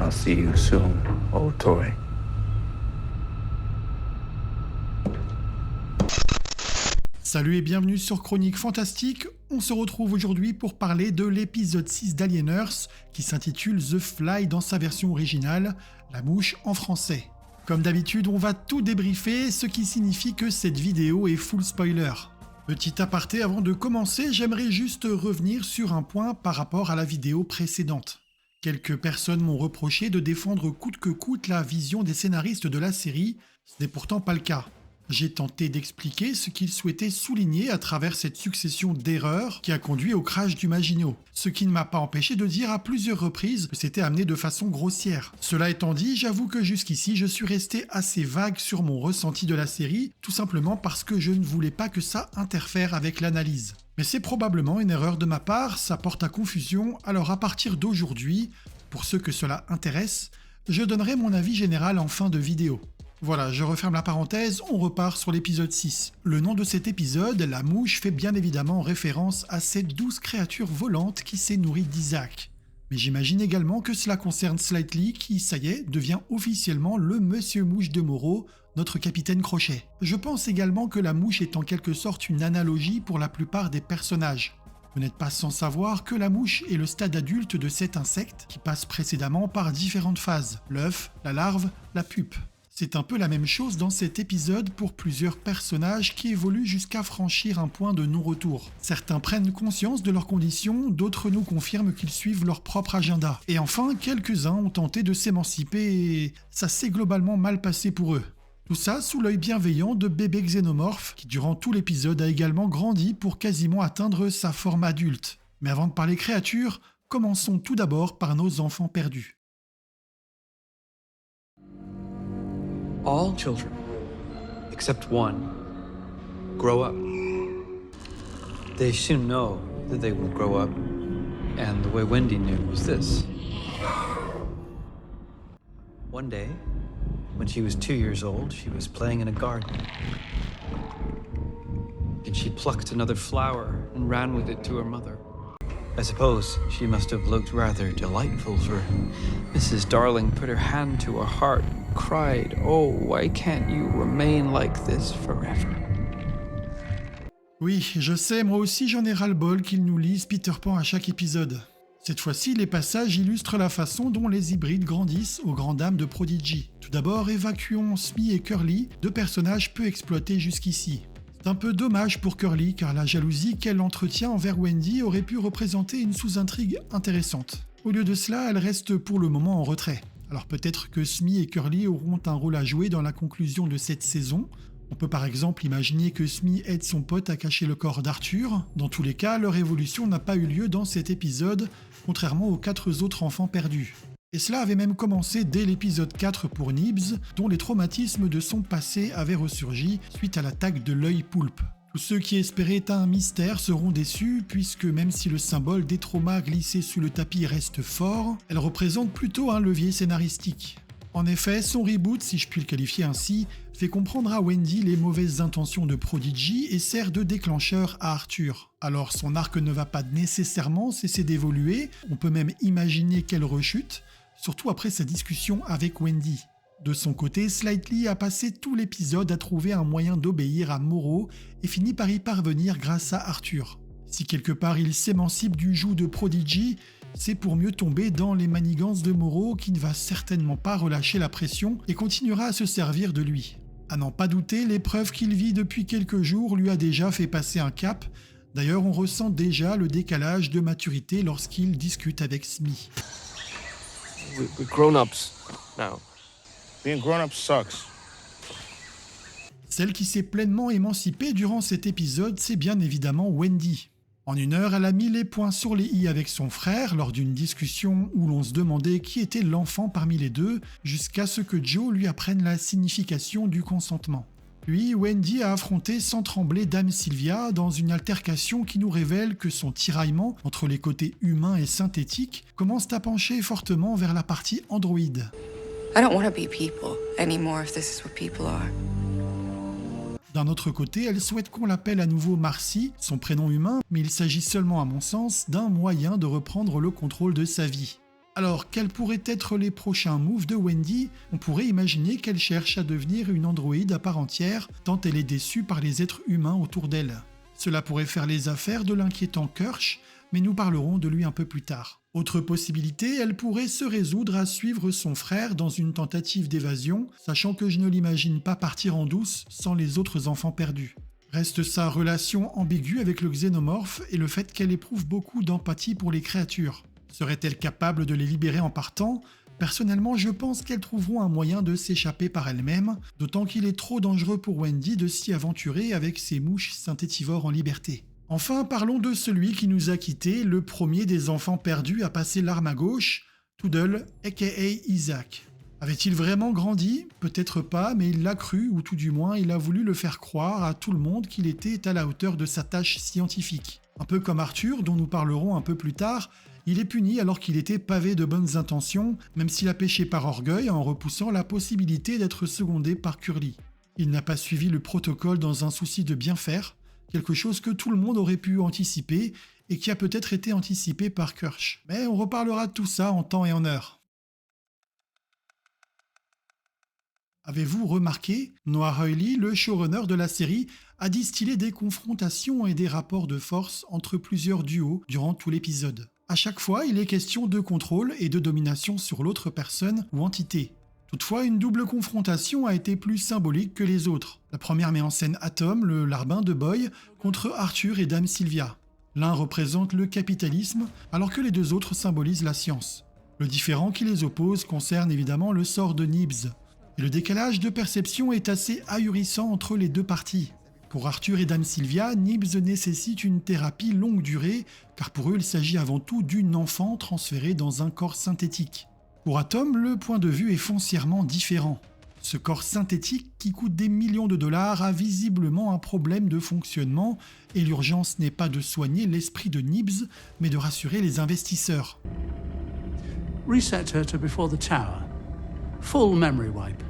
I'll see you soon, old toy. Salut et bienvenue sur Chronique Fantastique. On se retrouve aujourd'hui pour parler de l'épisode 6 d'Alieners qui s'intitule The Fly dans sa version originale, La Mouche en français. Comme d'habitude, on va tout débriefer, ce qui signifie que cette vidéo est full spoiler. Petit aparté avant de commencer, j'aimerais juste revenir sur un point par rapport à la vidéo précédente. Quelques personnes m'ont reproché de défendre coûte que coûte la vision des scénaristes de la série, ce n'est pourtant pas le cas. J'ai tenté d'expliquer ce qu'ils souhaitaient souligner à travers cette succession d'erreurs qui a conduit au crash du Maginot, ce qui ne m'a pas empêché de dire à plusieurs reprises que c'était amené de façon grossière. Cela étant dit, j'avoue que jusqu'ici je suis resté assez vague sur mon ressenti de la série, tout simplement parce que je ne voulais pas que ça interfère avec l'analyse. Mais c'est probablement une erreur de ma part, ça porte à confusion, alors à partir d'aujourd'hui, pour ceux que cela intéresse, je donnerai mon avis général en fin de vidéo. Voilà, je referme la parenthèse, on repart sur l'épisode 6. Le nom de cet épisode, La Mouche, fait bien évidemment référence à cette douce créature volante qui s'est nourrie d'Isaac. Mais j'imagine également que cela concerne Slightly qui, ça y est, devient officiellement le Monsieur Mouche de Moreau, notre capitaine Crochet. Je pense également que la mouche est en quelque sorte une analogie pour la plupart des personnages. Vous n'êtes pas sans savoir que la mouche est le stade adulte de cet insecte qui passe précédemment par différentes phases, l'œuf, la larve, la pupe. C'est un peu la même chose dans cet épisode pour plusieurs personnages qui évoluent jusqu'à franchir un point de non-retour. Certains prennent conscience de leurs conditions, d'autres nous confirment qu'ils suivent leur propre agenda. Et enfin, quelques-uns ont tenté de s'émanciper et ça s'est globalement mal passé pour eux. Tout ça sous l'œil bienveillant de bébé Xénomorphe qui durant tout l'épisode a également grandi pour quasiment atteindre sa forme adulte. Mais avant de parler créatures, commençons tout d'abord par nos enfants perdus. All children, except one, grow up. They soon know that they will grow up, and the way Wendy knew was this. One day, when she was 2 years old, she was playing in a garden. And she plucked another flower and ran with it to her mother. I suppose she must have looked rather delightful, for Mrs. Darling put her hand to her heart and cried, "Oh, why can't you remain like this forever?" Oui, je sais, moi aussi j'en ai ras-le-bol qu'ils nous lisent Peter Pan à chaque épisode. Cette fois-ci, les passages illustrent la façon dont les hybrides grandissent aux grandes dames de Prodigy. Tout d'abord, évacuons Smee et Curly, deux personnages peu exploités jusqu'ici. C'est un peu dommage pour Curly car la jalousie qu'elle entretient envers Wendy aurait pu représenter une sous-intrigue intéressante. Au lieu de cela, elle reste pour le moment en retrait. Alors peut-être que Smee et Curly auront un rôle à jouer dans la conclusion de cette saison. On peut par exemple imaginer que Smee aide son pote à cacher le corps d'Arthur. Dans tous les cas, leur évolution n'a pas eu lieu dans cet épisode, contrairement aux 4 autres enfants perdus. Et cela avait même commencé dès l'épisode 4 pour Nibs, dont les traumatismes de son passé avaient ressurgi suite à l'attaque de l'œil poulpe. Tous ceux qui espéraient un mystère seront déçus, puisque même si le symbole des traumas glissés sous le tapis reste fort, elle représente plutôt un levier scénaristique. En effet, son reboot, si je puis le qualifier ainsi, fait comprendre à Wendy les mauvaises intentions de Prodigy et sert de déclencheur à Arthur. Alors son arc ne va pas nécessairement cesser d'évoluer, on peut même imaginer qu'elle rechute, surtout après sa discussion avec Wendy. De son côté, Slightly a passé tout l'épisode à trouver un moyen d'obéir à Moreau et finit par y parvenir grâce à Arthur. Si quelque part il s'émancipe du joug de Prodigy, c'est pour mieux tomber dans les manigances de Moreau qui ne va certainement pas relâcher la pression et continuera à se servir de lui. À n'en pas douter, l'épreuve qu'il vit depuis quelques jours lui a déjà fait passer un cap. D'ailleurs, on ressent déjà le décalage de maturité lorsqu'il discute avec Smee. We're grown-ups now. Being grown-up sucks. Celle qui s'est pleinement émancipée durant cet épisode, c'est bien évidemment Wendy. En 1 heure, elle a mis les points sur les i avec son frère lors d'une discussion où l'on se demandait qui était l'enfant parmi les deux, jusqu'à ce que Joe lui apprenne la signification du consentement. Puis, Wendy a affronté sans trembler Dame Sylvia dans une altercation qui nous révèle que son tiraillement entre les côtés humains et synthétiques commence à pencher fortement vers la partie androïde. I don't want to be people anymore if this is what people are. D'un autre côté, elle souhaite qu'on l'appelle à nouveau Marcy, son prénom humain, mais il s'agit seulement à mon sens d'un moyen de reprendre le contrôle de sa vie. Alors, quels pourraient être les prochains moves de Wendy? On pourrait imaginer qu'elle cherche à devenir une androïde à part entière, tant elle est déçue par les êtres humains autour d'elle. Cela pourrait faire les affaires de l'inquiétant Kirsch, mais nous parlerons de lui un peu plus tard. Autre possibilité, elle pourrait se résoudre à suivre son frère dans une tentative d'évasion, sachant que je ne l'imagine pas partir en douce sans les autres enfants perdus. Reste sa relation ambiguë avec le xénomorphe et le fait qu'elle éprouve beaucoup d'empathie pour les créatures. Serait-elle capable de les libérer en partant? Personnellement, je pense qu'elles trouveront un moyen de s'échapper par elles-mêmes, d'autant qu'il est trop dangereux pour Wendy de s'y aventurer avec ses mouches synthétivores en liberté. Enfin, parlons de celui qui nous a quittés, le premier des enfants perdus à passer l'arme à gauche, Toodle, aka Isaac. Avait-il vraiment grandi? Peut-être pas, mais il l'a cru, ou tout du moins il a voulu le faire croire à tout le monde qu'il était à la hauteur de sa tâche scientifique. Un peu comme Arthur, dont nous parlerons un peu plus tard, il est puni alors qu'il était pavé de bonnes intentions, même s'il a péché par orgueil en repoussant la possibilité d'être secondé par Curly. Il n'a pas suivi le protocole dans un souci de bien faire, quelque chose que tout le monde aurait pu anticiper et qui a peut-être été anticipé par Kirsch. Mais on reparlera de tout ça en temps et en heure. Avez-vous remarqué, Noah Hawley, le showrunner de la série, a distillé des confrontations et des rapports de force entre plusieurs duos durant tout l'épisode. À chaque fois, il est question de contrôle et de domination sur l'autre personne ou entité. Toutefois, une double confrontation a été plus symbolique que les autres. La première met en scène Atom, le larbin de Boy, contre Arthur et Dame Sylvia. L'un représente le capitalisme, alors que les deux autres symbolisent la science. Le différend qui les oppose concerne évidemment le sort de Nibs. Et le décalage de perception est assez ahurissant entre les deux parties. Pour Arthur et Dame Sylvia, Nibs nécessite une thérapie longue durée, car pour eux il s'agit avant tout d'une enfant transférée dans un corps synthétique. Pour Atom, le point de vue est foncièrement différent. Ce corps synthétique, qui coûte des millions de dollars, a visiblement un problème de fonctionnement, et l'urgence n'est pas de soigner l'esprit de Nibs, mais de rassurer les investisseurs. Reset her to before the tower. Full memory wipe.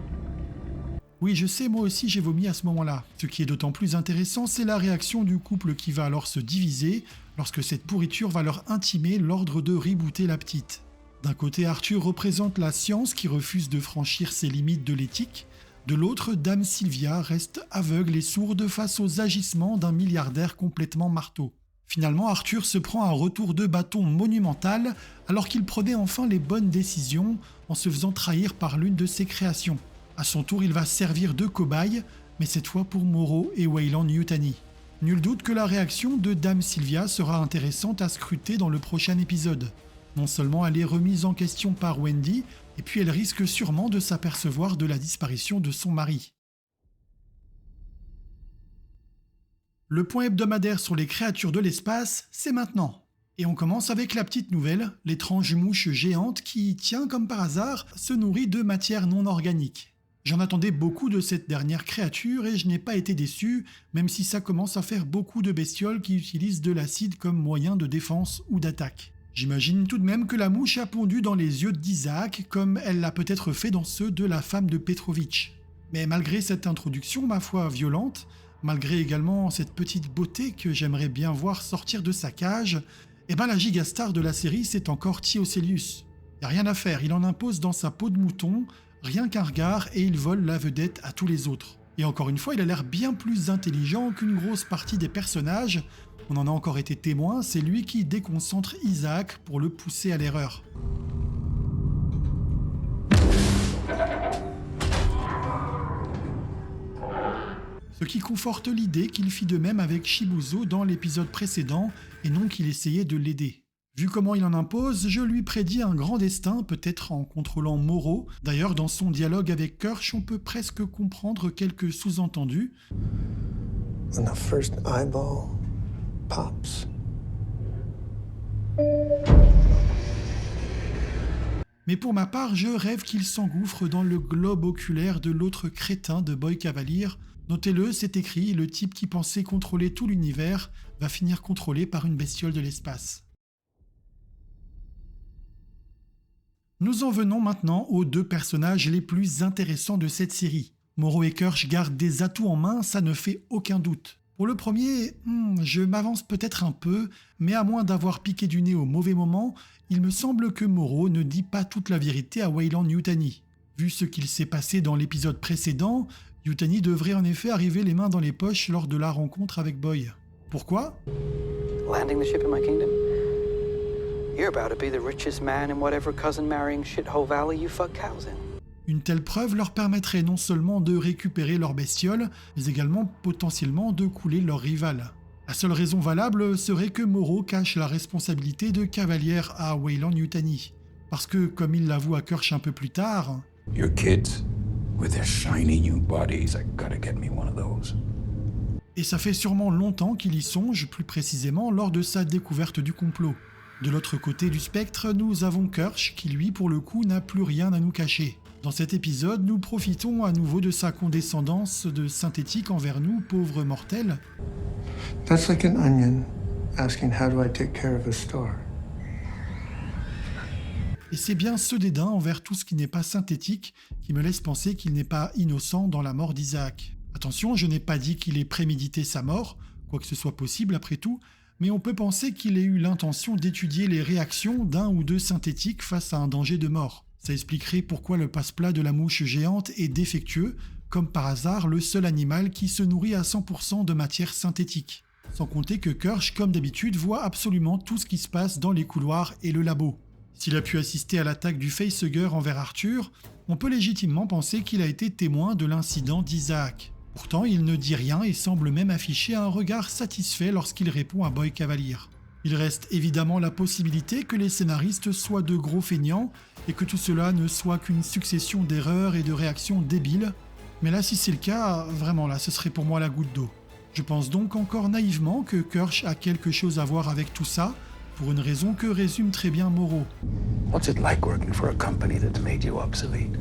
Oui, je sais, moi aussi j'ai vomi à ce moment-là. Ce qui est d'autant plus intéressant, c'est la réaction du couple qui va alors se diviser lorsque cette pourriture va leur intimer l'ordre de rebooter la petite. D'un côté, Arthur représente la science qui refuse de franchir ses limites de l'éthique. De l'autre, Dame Sylvia reste aveugle et sourde face aux agissements d'un milliardaire complètement marteau. Finalement, Arthur se prend un retour de bâton monumental alors qu'il prenait enfin les bonnes décisions en se faisant trahir par l'une de ses créations. À son tour, il va servir de cobaye, mais cette fois pour Moreau et Weyland-Yutani. Nul doute que la réaction de Dame Sylvia sera intéressante à scruter dans le prochain épisode. Non seulement elle est remise en question par Wendy, et puis elle risque sûrement de s'apercevoir de la disparition de son mari. Le point hebdomadaire sur les créatures de l'espace, c'est maintenant. Et on commence avec la petite nouvelle, l'étrange mouche géante qui, tiens comme par hasard, se nourrit de matière non organique. J'en attendais beaucoup de cette dernière créature et je n'ai pas été déçu, même si ça commence à faire beaucoup de bestioles qui utilisent de l'acide comme moyen de défense ou d'attaque. J'imagine tout de même que la mouche a pondu dans les yeux d'Isaac, comme elle l'a peut-être fait dans ceux de la femme de Petrovitch. Mais malgré cette introduction, ma foi violente, malgré également cette petite beauté que j'aimerais bien voir sortir de sa cage, eh ben la gigastar de la série c'est encore Thiocelius. Y a rien à faire, il en impose dans sa peau de mouton, rien qu'un regard et il vole la vedette à tous les autres. Et encore une fois, il a l'air bien plus intelligent qu'une grosse partie des personnages. On en a encore été témoin, c'est lui qui déconcentre Isaac pour le pousser à l'erreur. Ce qui conforte l'idée qu'il fit de même avec Shibuzo dans l'épisode précédent et non qu'il essayait de l'aider. Vu comment il en impose, je lui prédis un grand destin, peut-être en contrôlant Moreau. D'ailleurs, dans son dialogue avec Kirsch, on peut presque comprendre quelques sous-entendus. When the first eyeball pops. Mais pour ma part, je rêve qu'il s'engouffre dans le globe oculaire de l'autre crétin de Boy Cavalier. Notez-le, c'est écrit, le type qui pensait contrôler tout l'univers va finir contrôlé par une bestiole de l'espace. Nous en venons maintenant aux deux personnages les plus intéressants de cette série. Moreau et Kirsch gardent des atouts en main, ça ne fait aucun doute. Pour le premier, je m'avance peut-être un peu, mais à moins d'avoir piqué du nez au mauvais moment, il me semble que Moreau ne dit pas toute la vérité à Weyland-Yutani. Vu ce qu'il s'est passé dans l'épisode précédent, Yutani devrait en effet arriver les mains dans les poches lors de la rencontre avec Boy. Pourquoi ? Landing the ship in my kingdom? You're about to be the richest man in whatever cousin-marrying shithole valley you fuck cows in. Une telle preuve leur permettrait non seulement de récupérer leur bestiole, mais également potentiellement de couler leur rival. La seule raison valable serait que Moreau cache la responsabilité de Cavalier à Weyland-Yutani. Parce que, comme il l'avoue à Kirsch un peu plus tard, Your kids, with their shiny new bodies, I gotta get me one of those. et ça fait sûrement longtemps qu'il y songe, plus précisément lors de sa découverte du complot. De l'autre côté du spectre, nous avons Kirsch qui lui, pour le coup, n'a plus rien à nous cacher. Dans cet épisode, nous profitons à nouveau de sa condescendance de synthétique envers nous, pauvres mortels. That's like an onion asking how do I take care of a star. Et c'est bien ce dédain envers tout ce qui n'est pas synthétique qui me laisse penser qu'il n'est pas innocent dans la mort d'Isaac. Attention, je n'ai pas dit qu'il ait prémédité sa mort, quoi que ce soit possible après tout, mais on peut penser qu'il ait eu l'intention d'étudier les réactions d'un ou deux synthétiques face à un danger de mort. Ça expliquerait pourquoi le passe-plat de la mouche géante est défectueux, comme par hasard le seul animal qui se nourrit à 100% de matière synthétique. Sans compter que Kirsch, comme d'habitude, voit absolument tout ce qui se passe dans les couloirs et le labo. S'il a pu assister à l'attaque du facehugger envers Arthur, on peut légitimement penser qu'il a été témoin de l'incident d'Isaac. Pourtant, il ne dit rien et semble même afficher un regard satisfait lorsqu'il répond à Boy Cavalier. Il reste évidemment la possibilité que les scénaristes soient de gros feignants et que tout cela ne soit qu'une succession d'erreurs et de réactions débiles. Mais là, si c'est le cas, vraiment là, ce serait pour moi la goutte d'eau. Je pense donc encore naïvement que Kirsch a quelque chose à voir avec tout ça, pour une raison que résume très bien Moreau. What's it like working for a company that's made you obsolete?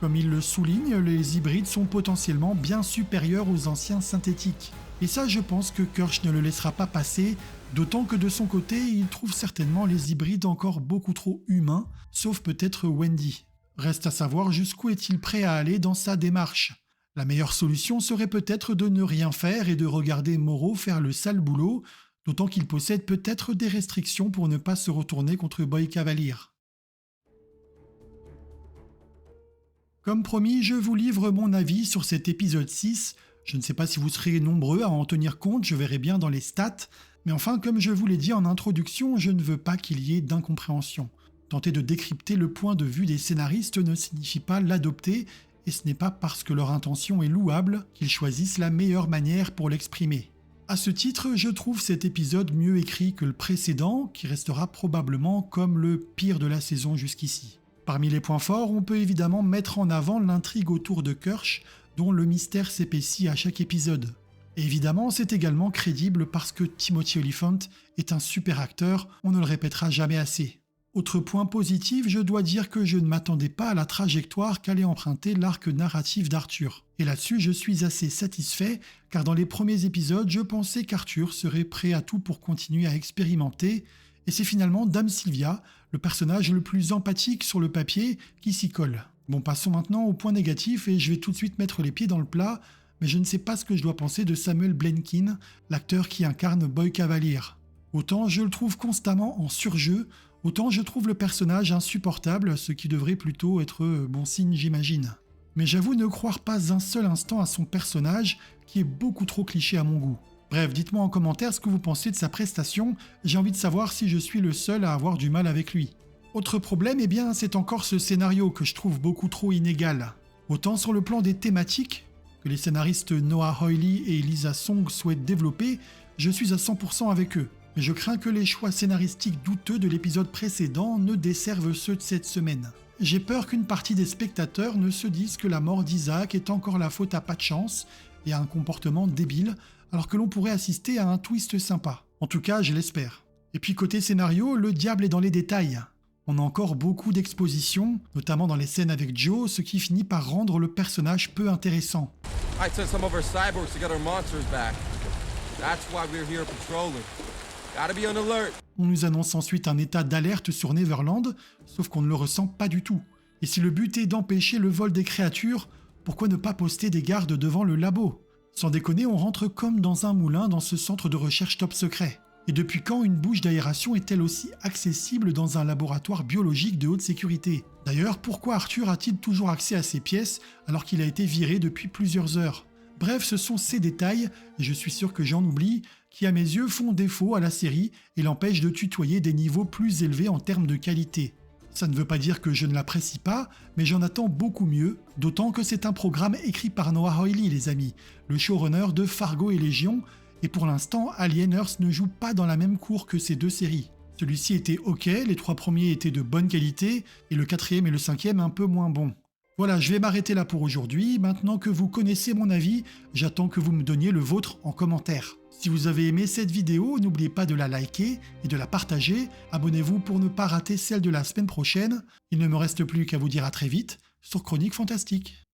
Comme il le souligne, les hybrides sont potentiellement bien supérieurs aux anciens synthétiques. Et ça, je pense que Kirsch ne le laissera pas passer, d'autant que de son côté, il trouve certainement les hybrides encore beaucoup trop humains, sauf peut-être Wendy. Reste à savoir jusqu'où est-il prêt à aller dans sa démarche. La meilleure solution serait peut-être de ne rien faire et de regarder Moreau faire le sale boulot, d'autant qu'il possède peut-être des restrictions pour ne pas se retourner contre Boy Cavalier. Comme promis, je vous livre mon avis sur cet épisode 6. Je ne sais pas si vous serez nombreux à en tenir compte, je verrai bien dans les stats. Mais enfin, comme je vous l'ai dit en introduction, je ne veux pas qu'il y ait d'incompréhension. Tenter de décrypter le point de vue des scénaristes ne signifie pas l'adopter, et ce n'est pas parce que leur intention est louable qu'ils choisissent la meilleure manière pour l'exprimer. À ce titre, je trouve cet épisode mieux écrit que le précédent, qui restera probablement comme le pire de la saison jusqu'ici. Parmi les points forts, on peut évidemment mettre en avant l'intrigue autour de Kirsch, dont le mystère s'épaissit à chaque épisode. Et évidemment, c'est également crédible parce que Timothy Olyphant est un super acteur, on ne le répétera jamais assez. Autre point positif, je dois dire que je ne m'attendais pas à la trajectoire qu'allait emprunter l'arc narratif d'Arthur. Et là-dessus, je suis assez satisfait, car dans les premiers épisodes, je pensais qu'Arthur serait prêt à tout pour continuer à expérimenter, et c'est finalement Dame Sylvia, le personnage le plus empathique sur le papier, qui s'y colle. Bon, passons maintenant au point négatif, et je vais tout de suite mettre les pieds dans le plat, mais je ne sais pas ce que je dois penser de Samuel Blenkin, l'acteur qui incarne Boy Cavalier. Autant je le trouve constamment en surjeu, autant je trouve le personnage insupportable, ce qui devrait plutôt être bon signe, j'imagine. Mais j'avoue ne croire pas un seul instant à son personnage, qui est beaucoup trop cliché à mon goût. Bref, dites-moi en commentaire ce que vous pensez de sa prestation, j'ai envie de savoir si je suis le seul à avoir du mal avec lui. Autre problème, eh bien, c'est encore ce scénario que je trouve beaucoup trop inégal. Autant sur le plan des thématiques, que les scénaristes Noah Hawley et Lisa Song souhaitent développer, je suis à 100% avec eux. Mais je crains que les choix scénaristiques douteux de l'épisode précédent ne desservent ceux de cette semaine. J'ai peur qu'une partie des spectateurs ne se disent que la mort d'Isaac est encore la faute à pas de chance et à un comportement débile, alors que l'on pourrait assister à un twist sympa. En tout cas, je l'espère. Et puis côté scénario, le diable est dans les détails. On a encore beaucoup d'expositions, notamment dans les scènes avec Joe, ce qui finit par rendre le personnage peu intéressant. I sent some of our cyborgs to get our monsters back. That's why we're here patrolling. Gotta be on alert. On nous annonce ensuite un état d'alerte sur Neverland, sauf qu'on ne le ressent pas du tout. Et si le but est d'empêcher le vol des créatures, pourquoi ne pas poster des gardes devant le labo ? Sans déconner, on rentre comme dans un moulin dans ce centre de recherche top secret. Et depuis quand une bouche d'aération est-elle aussi accessible dans un laboratoire biologique de haute sécurité? D'ailleurs, pourquoi Arthur a-t-il toujours accès à ces pièces alors qu'il a été viré depuis plusieurs heures? Bref, ce sont ces détails, et je suis sûr que j'en oublie, qui à mes yeux font défaut à la série et l'empêchent de tutoyer des niveaux plus élevés en termes de qualité. Ça ne veut pas dire que je ne l'apprécie pas, mais j'en attends beaucoup mieux, d'autant que c'est un programme écrit par Noah Hawley, les amis, le showrunner de Fargo et Légion, et pour l'instant, Alieners ne joue pas dans la même cour que ces deux séries. Celui-ci était ok, les 3 premiers étaient de bonne qualité, et le 4e et le 5e un peu moins bons. Voilà, je vais m'arrêter là pour aujourd'hui. Maintenant que vous connaissez mon avis, j'attends que vous me donniez le vôtre en commentaire. Si vous avez aimé cette vidéo, n'oubliez pas de la liker et de la partager. Abonnez-vous pour ne pas rater celle de la semaine prochaine. Il ne me reste plus qu'à vous dire à très vite sur Chronique Fantastique.